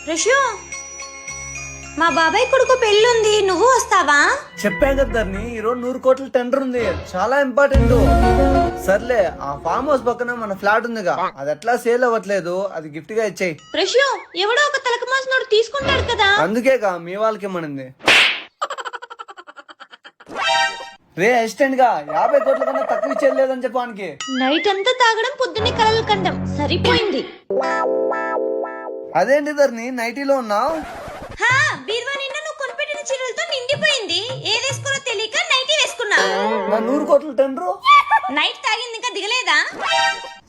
రిషు, మా బాబాయ్ కొడుకు పెళ్ళుంది, నువ్వు వస్తావా? చెప్పా కదా ఈరోజు 100 కోట్ల టెండర్ ఉంది, చాలా ఇంపార్టెంట్. సర్లే, ఆ ఫామ్ హౌస్ పక్కన మన ఫ్లాట్ ఉందిగా, అది ఎట్లా సేల్ అవ్వట్లేదు, అది గిఫ్ట్ గా ఇచ్చేయి. రిషు, ఎవడో ఒక తలకు మాసినోడు తీసుకుంటాడు కదా. అందుకేగా మీ వాళ్ళకి ఇమ్మనింది. రే అసిస్టెంట్ గా 50 కోట్ల కన్నా తక్కువ ఇచ్చేది లేదని చెప్పానికి. నైట్ అంతా తాగడం, పొద్దున్నే కలలు కండం, సరిపోయింది. అదేంటి ధర్ని నైటీలో ఉన్నావు? బీరువా నిండా నువ్వు కొనిపెట్టిన చీరలతో నిండిపోయింది. ఏదేసుకోలో తెలియక నైటీ వేసుకున్నా. నా 100 కోట్ల టెండరు నైట్ తాగింది ఇంకా దిగలేదా?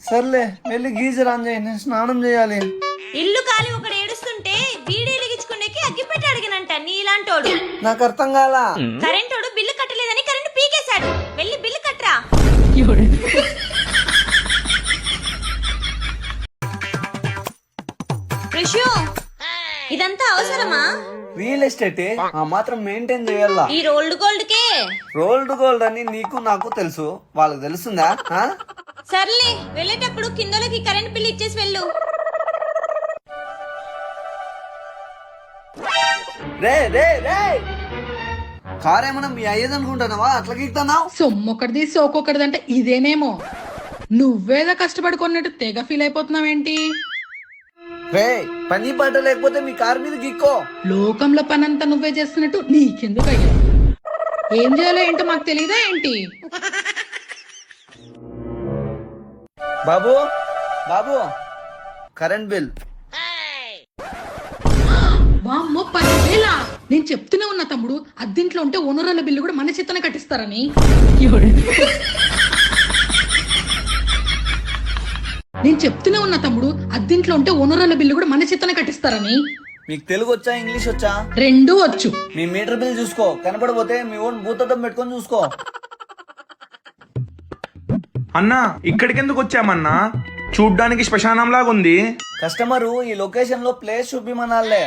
సర్లే, వెళ్ళి గీజర్ ఆన్ చేయి, నేను స్నానం చేయాలి. ఇల్లు కాలి ఒకడు ఏడుస్తుంటే బీడీ వెలిగించుకునేకి అగ్గిపెట్టి అడిగినంట నీలాంటోడు. నాకు అర్థం కాలా. కరెంటోడు బిల్లు కట్టలేదని కరెంటు పీకేశాడు. వెళ్ళి బిల్లు కట్టరా. రిషు, ఇదంతా అవసరమా? రియల్ ఎస్టేట్ ఆ మాత్రం మెయింటైన్ చేయాలా? ఈ రోల్డ్ గోల్డ్ కే రోల్డ్ గోల్డ్ అని నీకు నాకు తెలుసు, వాళ్ళకి తెలుస్తుందా? సర్లే, వెళ్ళేటప్పుడు కిందలకి కరెంట్ బిల్ ఇచ్చేసి వెళ్ళు. రే రే రే, కార్ ఏమన్నా మీ అయ్యేదనుకుంటున్నావా? అట్లా గీక్తున్నావు. సొమ్మొకటిది సోకొకటిది అంటే ఇదేనేమో. నువ్వేదో కష్టపడుకున్నట్టు తెగ ఫీల్ అయిపోతున్నావేంటి? రే, పని పాట లేకపోతే మీ కార్ మీద గీక్కో. లోకంలో పనంతా నువ్వే చేస్తున్నట్టు నీకెందుకు అయ్యా? ఏం చేయాలో ఏంటో మాకు తెలీదా ఏంటి? బాబు బాబు, కరెంట్ బిల్. వామ్మో, 10,000. నేను చెప్తూనే ఉన్నా తమ్ముడు, అద్దింట్లో ఉంటే ఓనరాల బిల్లు కూడా మన చేతనే కట్టిస్తారని. నేను చెప్తూనే ఉన్నా తమ్ముడు, అద్దింట్లో ఉంటే ఓనరాల బిల్లు కూడా మన చేతనే కట్టిస్తారని. మీకు తెలుగు వచ్చా, ఇంగ్లీష్ వచ్చా? రెండూ వచ్చు. మీ మీటర్ బిల్ చూసుకో, కనపడపోతే మీ ఓన్ భూతద్దం పెట్టుకొని చూసుకో. అన్నా, ఇక్కడికెందుకు వచ్చామన్నా? చూడ్డానికి శ్మశానంలాగా ఉంది. కస్టమర్ ఈ లొకేషన్ లో ప్లేస్ చూపిమనాలే.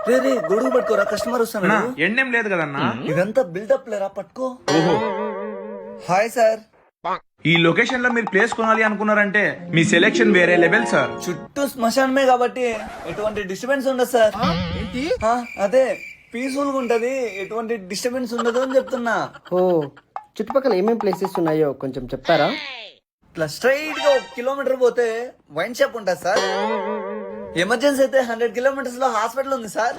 రే రే, గొడుగు పట్టుకోరా, కస్టమర్ అన్నా, వస్తాను. ఎండేం లేదు కదన్నా. ఇదంతా బిల్డప్ లేరా, పట్టుకో. ఓహో, హాయ్ సార్. ఈ లొకేషన్ లో మీరు ప్లేస్ కొనాలి అనుకున్నారంటే మీ సెలెక్షన్ వేరే లెవెల్ సార్. చుట్టూ శ్మశానమే కాబట్టి ఎటువంటి డిస్టర్బెన్స్ ఉండదు సార్. అదే పీస్ఫుల్ గా ఉంటది, ఎటువంటి డిస్టర్బెన్స్ ఉండదు అని చెప్తున్నా. ఓ, చుట్టుపక్కల ఏమేం ప్లేసెస్ ఉన్నాయో కొంచెం చెప్తారా? ఇట్లా స్ట్రైట్ గా 1 కిలోమీటర్ పోతే వైన్ షాప్ ఉంటుంది సార్. ఎమర్జెన్సీ అయితే 100 కిలోమీటర్స్ లో హాస్పిటల్ ఉంది సార్.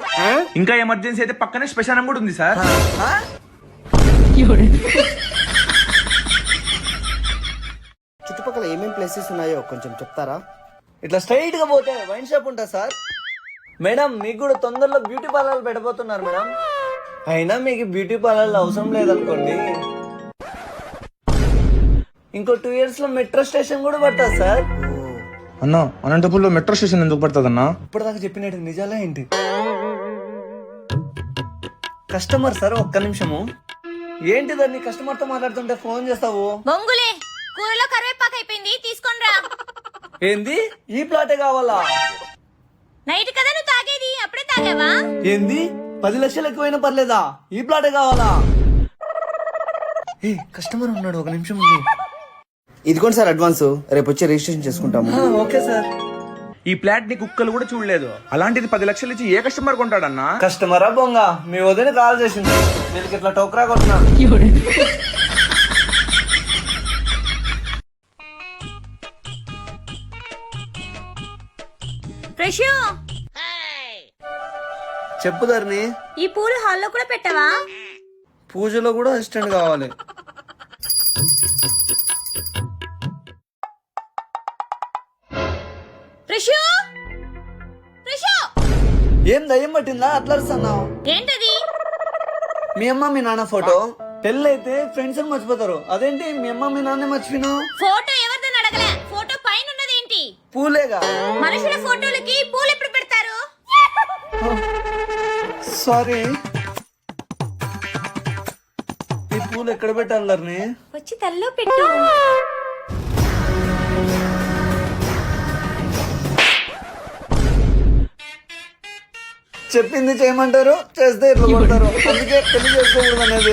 ఇంకా ఎమర్జెన్సీ అయితే పక్కనే శ్మశానం కూడా ఉంది సార్. ఆ? చుట్టుపక్కల ఏమేం ప్లేసెస్ ఉన్నాయో కొంచెం చెప్తారా? ఇట్లా స్ట్రైట్ గా పోతే వైన్ షాప్ ఉంటుంది సార్. మేడం, మీకు కూడా తొందరలో బ్యూటీ పార్లర్ పెట్టబోతున్నారు మేడం. అయినా మీకు బ్యూటీ పార్లర్ అవసరం లేదనుకోండి, ఇంకో 2 years లో మెట్రో స్టేషన్ కూడా పడుతుంది సార్. అన్నా, అనంతపూర్లో మెట్రో స్టేషన్ ఎందుకు పడుతుంది అన్నా? ఇప్పటిదాకా చెప్పినట్టు నిజాలే ఏంటి? కస్టమర్ సార్, ఒక్క నిమిషము. ఏంటి దాన్ని కస్టమర్ తో మాట్లాడుతుంటే ఫోన్ చేస్తావు? బొంగులే, కూరలో కరివేపాకు అయిపోయింది, తీసుకొనిరా. ఏంది, ఈ ప్లాటే కావాలా? నైట్ కదా నువ్వు తాగేది, అప్పుడే తాగావా? ఏంది, 10 లక్షలు ఎక్కువైనా పర్లేదా? ఈ ప్లాటే కావాలా? ఏ కస్టమర్ ఉన్నాడు, ఒక నిమిషం ఉంది. ఇదిగోండి సార్ అడ్వాన్స్, రేపు వచ్చి రిజిస్ట్రేషన్ చేసుకుంటాము. Okay sir. ఈ ప్లాట్ ని కుక్కలు కూడా చూడలేదు, అలాంటిది 10 లక్షలు ఇచ్చి ఏ కస్టమర్ కొంటాడన్నా? కస్టమరా బొంగ, మీ వదిన కాల్ చేసింది, నేను ఇట్లా టోకరా కొట్టినా. రిషు, చెప్పు ధర్ని. ఈ పూలు హాల్లో కూడా పెట్టవా? పూజలో కూడా అసిస్టెంట్ కావాలి. రిషు, రిషు, ఏం దయ్యం పట్టిందా అట్లా అరుస్తున్నావు? ఏంటది? మీ అమ్మ మీ నాన్న ఫోటో. పెళ్ళి అయితే ఫ్రెండ్స్ అని మర్చిపోతారు, అదేంటి మీ అమ్మ మీ నాన్న మర్చిపోయినావు? ఫోటో ఎవరిదని అడగలే, ఫోటో పైన ఉన్నదేంటి? పూలేగా. మనుషుల ఫోటోలకి పూలు ఎప్పుడు పెడతారు? సారీ, ఈ పూలు ఎక్కడ పెట్టాలి ధర్ని? వచ్చి తల్లో పెట్టు. చెప్పింది చేయమంటారు, చేస్తే ఇట్లా కొడతారు. అందుకే పెళ్లి చేసుకోకూడదు అనేది.